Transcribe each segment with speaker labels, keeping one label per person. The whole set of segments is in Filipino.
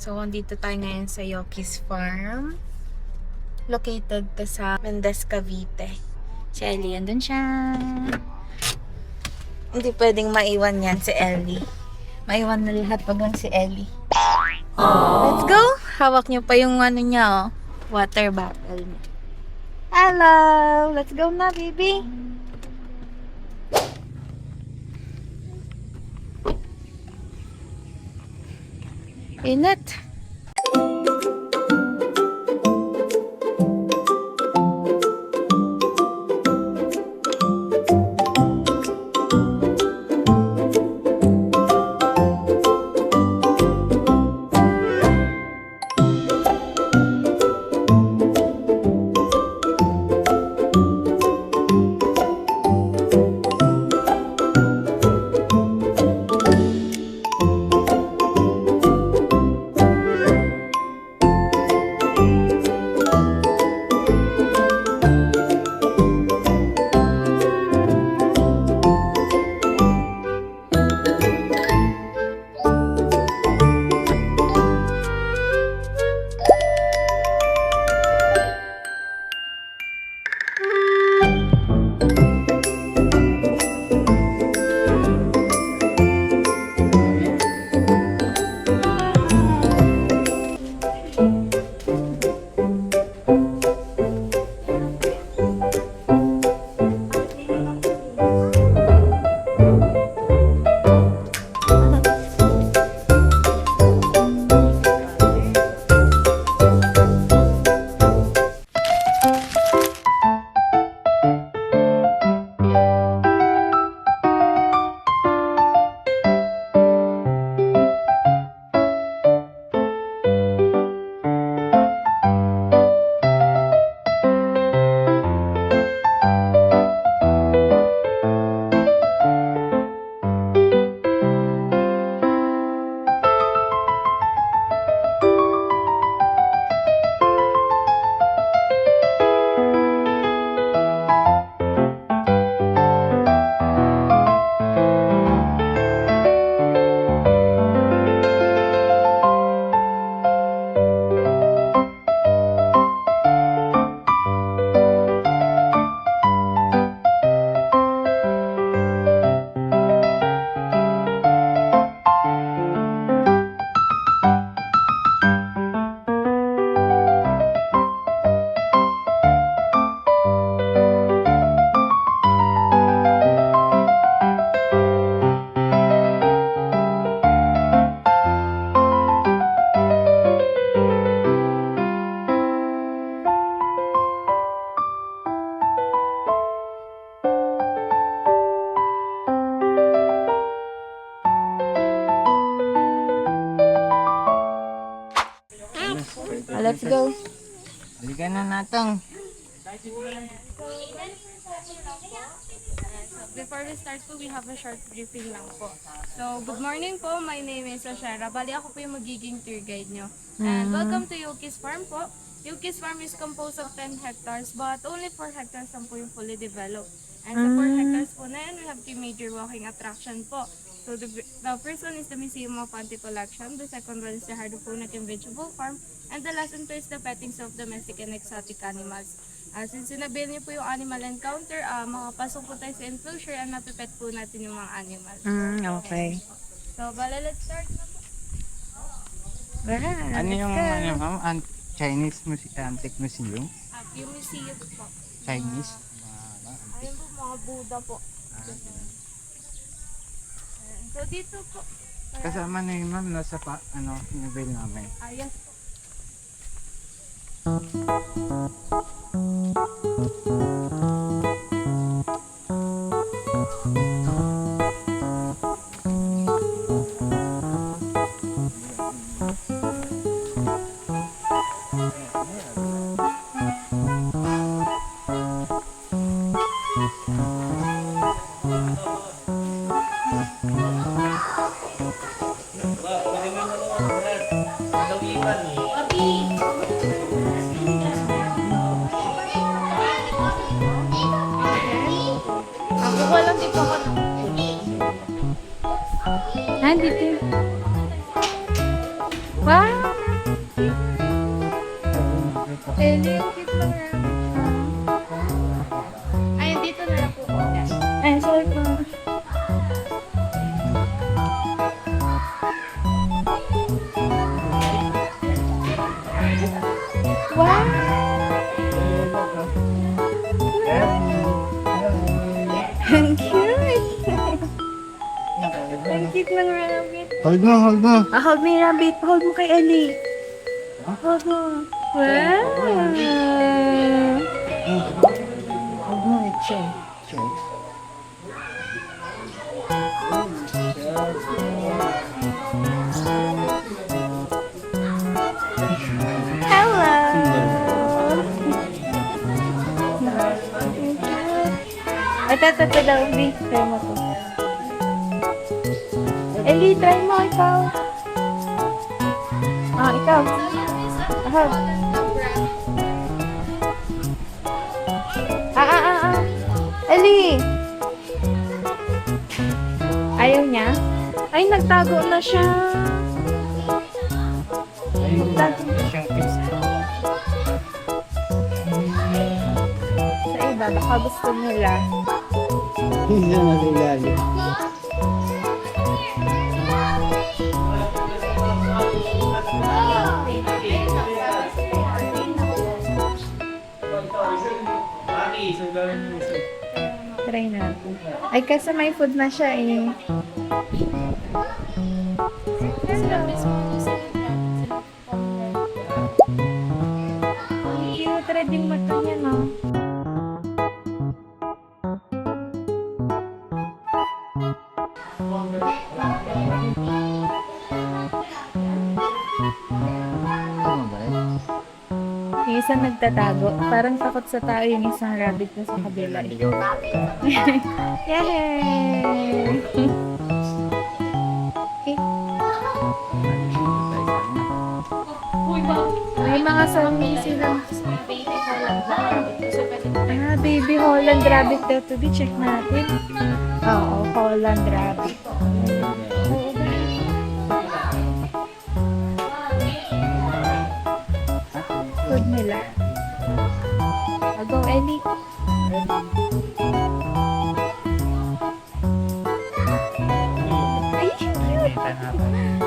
Speaker 1: So, andito tayo ngayon sa Yoki's Farm. Located to sa Mendez, Cavite. Si Ellie, andun siya. Hindi pwedeng maiwan yan si Ellie. Maiwan na lahat pag si Ellie. Let's go! Hawak niyo pa yung ano niya, oh. Water bottle niya. Hello! Let's go na, baby! Init! Let's go.
Speaker 2: Balikan na natang.
Speaker 3: Before we start po, we have a short briefing lang po. So, good morning po. My name is Ashara. Bali, ako po yung magiging tour guide nyo. And welcome to Yoki's Farm po. Yoki's Farm is composed of 10 hectares, but only 4 hectares lang po yung fully developed. And sa 4 hectares po na yan, we have 2 major walking attraction po. So, the first one is the Museum of Anti-Collection. The second one is the Hydroponic and Vegetable Farm. And the last one po is the petting zoo of domestic and exotic animals. Since sinabi niyo po yung animal encounter, makapasok po tayo sa enclosure and napipet po natin yung mga animals.
Speaker 1: Okay.
Speaker 3: So, bala, let's start na po.
Speaker 2: Ano yung ano, ma'am? Chinese Antique Museum?
Speaker 3: Yung museum po.
Speaker 2: Chinese?
Speaker 3: Ayun po, mga Buddha po. So, dito po.
Speaker 2: Kasama na yun, ma'am, nasa level namin.
Speaker 3: Yes po. Walang tipo ko.
Speaker 1: Dito. Wow! Ang cute! Ang cute ng rabbit.
Speaker 2: Hold mo, hold mo.
Speaker 1: Hold me, rabbit. Hold mo kay Ellie. Hold mo. Wow!
Speaker 2: Hold mo, i-check. Check.
Speaker 1: Hello! Ito daw, Ellie. Try mo to. Ellie, try mo, ikaw. Ikaw. Aha. Ellie! Ayaw niya? Ay, nagtago na siya.
Speaker 2: Ayun na, siyang kiss.
Speaker 1: Sa iba, baka gusto nila.
Speaker 2: Hindi na sa ilalim.
Speaker 1: Try natin. Ay, kasi may food na siya eh. Cute, red yung mata niya, no?
Speaker 2: Tama ba eh?
Speaker 1: Yung isang nagtatago. Parang takot sa tao yung isang rabbit na sa kabila. Yay! May mga songs silang baby Holland rabbit daw to be. Check natin. Oo, Holland rabbit. Food nila. Go, Ellie. Ay, cute.
Speaker 2: Kita natin.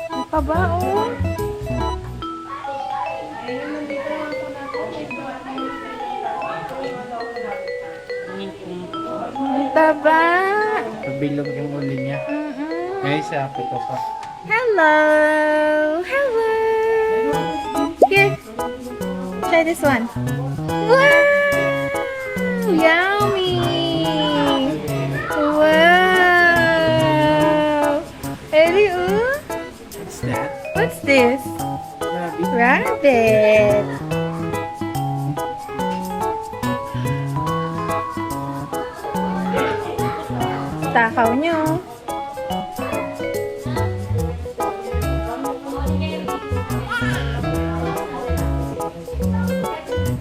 Speaker 1: Ang taba, oh. Ang taba.
Speaker 2: Pabilog yung uli niya. Guys, ito pa.
Speaker 1: Hello! Hello! Here. Try this one. Wow! Yummy! Wow! Ellie,
Speaker 2: What's that?
Speaker 1: what's this?
Speaker 2: Rabbit.
Speaker 1: Rabbit! Takaw nyo.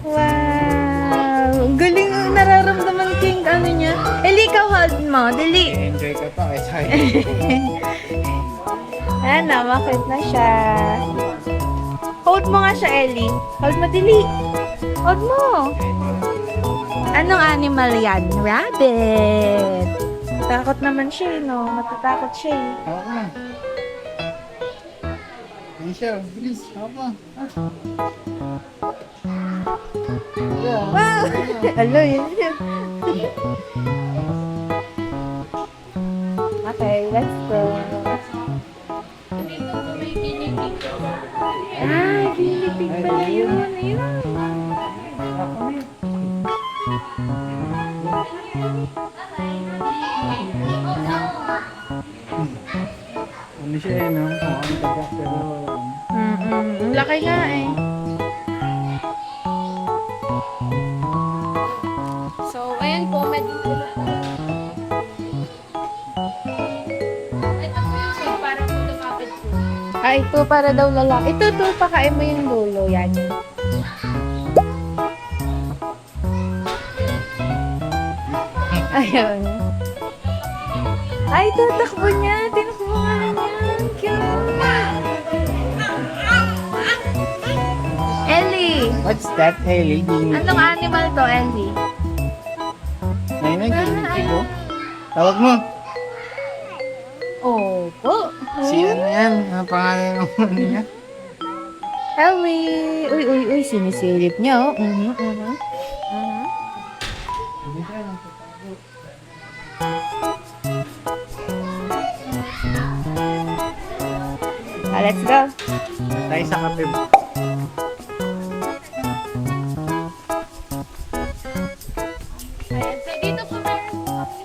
Speaker 1: Wow! Ang galing ang nararamdaman ko yung ano niya. Eli, ikaw hold mo. Dali.
Speaker 2: Enjoy ka pa kay Sai.
Speaker 1: Ayan na, makit na siya. Hold mo nga siya, Ellie. Hold mo, dali. Hold mo. Anong animal yan? Rabbit. Takot naman siya, no? Matatakot siya, eh.
Speaker 2: Hawak na. Yan siya, bilis. Hawak na.
Speaker 1: Wow! Alo, yun siya. Okay, let's go. Ah, kinipig pala yun. Ayun.
Speaker 2: Ako na yun. Ano siya eh, no? Kung ano taga, pero...
Speaker 1: Ang laki nga eh.
Speaker 3: So, ayan po, medyo ito po yung shade para po lumapit po.
Speaker 1: Ah, ito para daw lalaki. Ito, pakain mo yung dulo. Yan yun. Ayun. Ay, tatakbo niya. Tinakbo nga niya. Cute. Ellie!
Speaker 2: What's that, Ellie?
Speaker 1: Anong animal to, Ellie?
Speaker 2: Ngayon na, ginig ko. Tawag mo.
Speaker 1: Opo.
Speaker 2: Si ano yan? Ang pangalan ng ano niya?
Speaker 1: Ellie! Uy, sinisilip niya, oh. let's go.
Speaker 2: Tayo sa kape.
Speaker 3: Ayan, so dito po meron po kami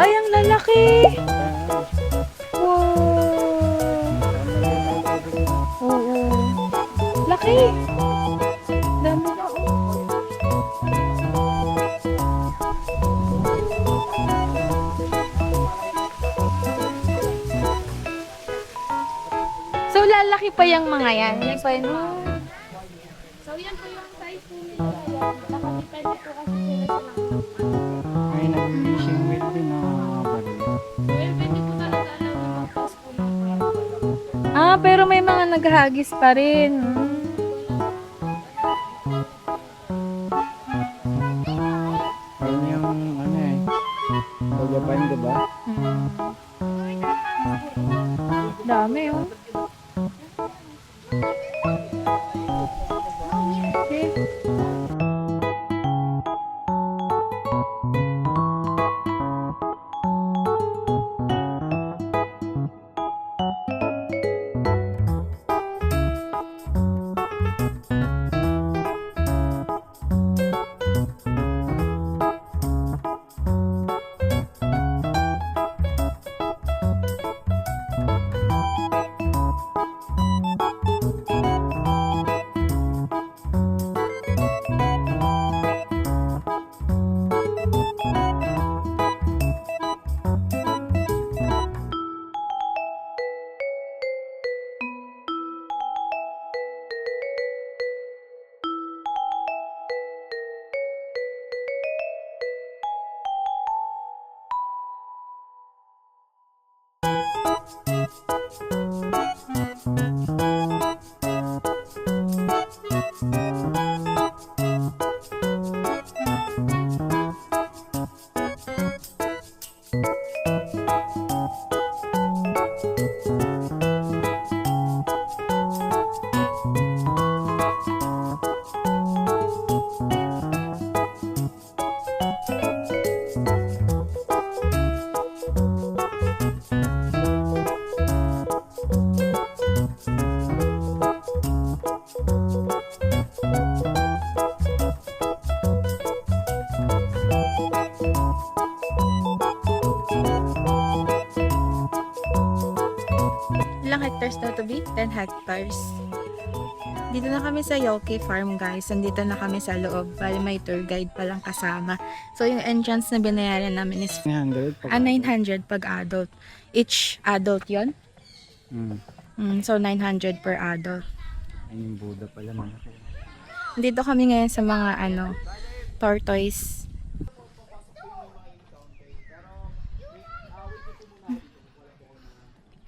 Speaker 1: Ay, ang lalaki! Wow! Oo. Laki! Dami na, oh. So, lalaki pa yung mga yan. Hindi pa yun.
Speaker 3: So yan po yung size po nila. Nakadepende po kasi sila sa lang.
Speaker 2: May nag-fishing wheel din na baril.
Speaker 3: Well, pwede po talaga alam na mag-pass po ng parang.
Speaker 1: Ah, pero may mga naghahagis pa rin.
Speaker 2: Ayun yung ano eh. Pagabain, diba?
Speaker 1: Dami, oh. Okay. Ilang hectares na to be? 10 hectares. Dito na kami sa Yoki Farm, guys. Nandito na kami sa loob. Bali may tour guide palang kasama. So yung entrance na binayaran namin is
Speaker 2: 300 pag
Speaker 1: 900 pag adult. Each adult yon. So 900 per adult.
Speaker 2: Ayun yung Buddha pala.
Speaker 1: Dito kami ngayon sa mga tortoise.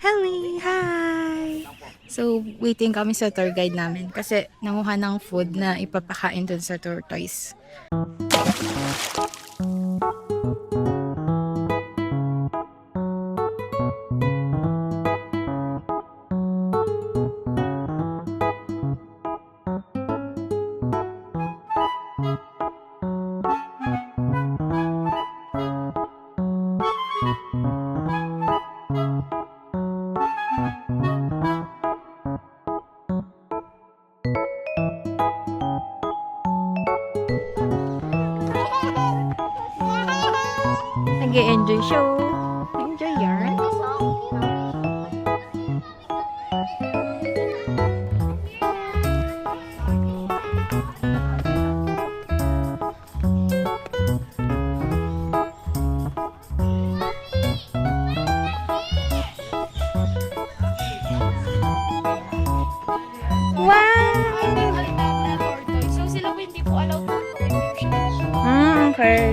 Speaker 1: Hello! Hi! So, waiting kami sa tour guide namin kasi nanguha ng food na ipapakain dun sa tortoise. Nag-enjoy siya. Enjoy yarn.
Speaker 3: So sila po hindi po allowed po immersion.
Speaker 1: Okay.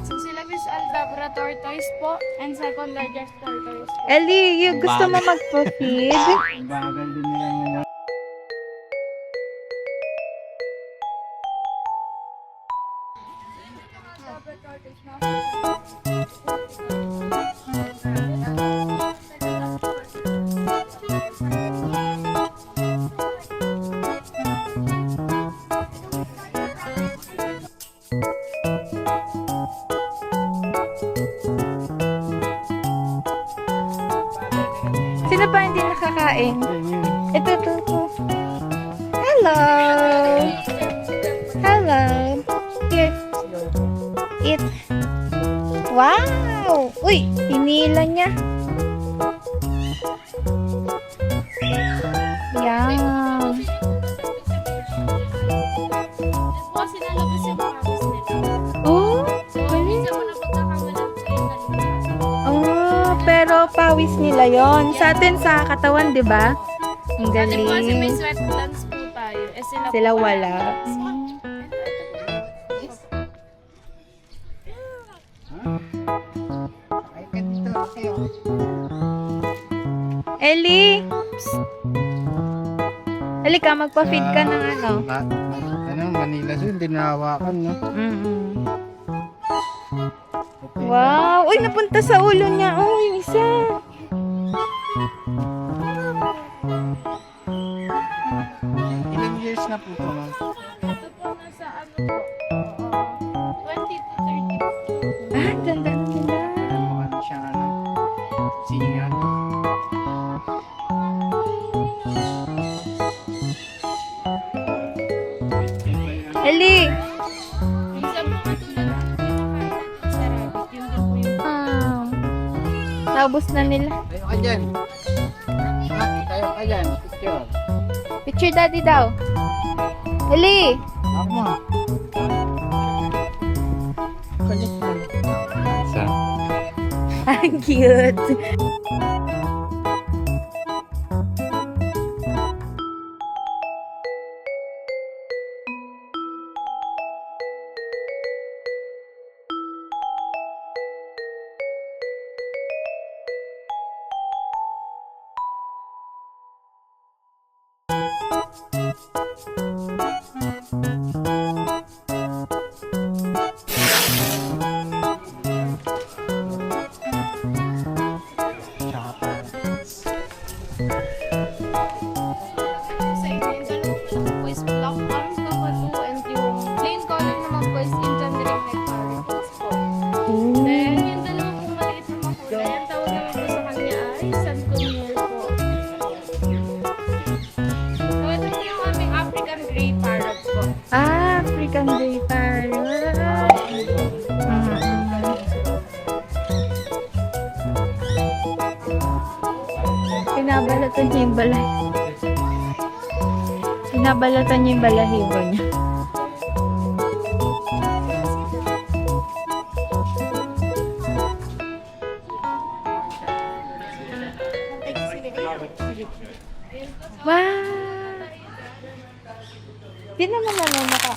Speaker 3: So sila is Aldabra tortoise po and second largest tortoise po.
Speaker 1: Ellie, you gusto mo magpo-feed?
Speaker 2: Bagal din nila
Speaker 1: pa hindi nakakain?
Speaker 2: Ayun yun.
Speaker 1: Ito. Hello! Hello! Here. Eat. Wow! Uy! Hinila niya. Yan.
Speaker 3: Kasi nalabas yung pawis nila.
Speaker 1: Oh!
Speaker 3: So, minsan mo na pagkakamalang kayo nalabas.
Speaker 1: Oh, pero pawis nila yon. Sa atin sa katawan, di ba? Ang
Speaker 3: Dati po kasi may
Speaker 1: galing.
Speaker 3: sweat glands po tayo. Eh sila,
Speaker 1: Sila
Speaker 3: po
Speaker 1: wala.
Speaker 2: Ay, ka dito. Kayo.
Speaker 1: Ellie! Psst. Halika, magpa-feed ka ng ano.
Speaker 2: Manila Zoo, hindi nahawakan, no? Okay.
Speaker 1: Wow! Uy, napunta sa ulo niya. Oh, yung isa.
Speaker 2: Ilang years na po ito, ma'am?
Speaker 3: Ito po nasa ano po, 20 to 30 po.
Speaker 1: Ah, ganda nila.
Speaker 2: Ano siya, ano? Singan.
Speaker 1: Ellie!
Speaker 3: Minsan po katulad ng pinakain natin sa rabbit. Yun din po yung
Speaker 1: Ah, naubos na nila.
Speaker 2: Tayo ka dyan. Tayo ka dyan. Picture.
Speaker 1: Picture daddy daw. Ellie!
Speaker 2: Ako.
Speaker 1: Kulit mo.
Speaker 2: Isa.
Speaker 1: Ang cute.
Speaker 2: Tsaka pa.
Speaker 3: sa inyo. Yung dalawang pinaka po is black arms kakatu and yung plain color naman po is Indian ring neck parrots po. Then yung dalawang po maliit na makulay, ang tawag naman po sa kanya ay Santonil po. So ito po yung aming African Grey Parrot po.
Speaker 1: Ah, African Grey Parrot. Pinabalatan niya yung balay. Pinabalatan niya yung balahibo niya. Wow! Di naman ano naka...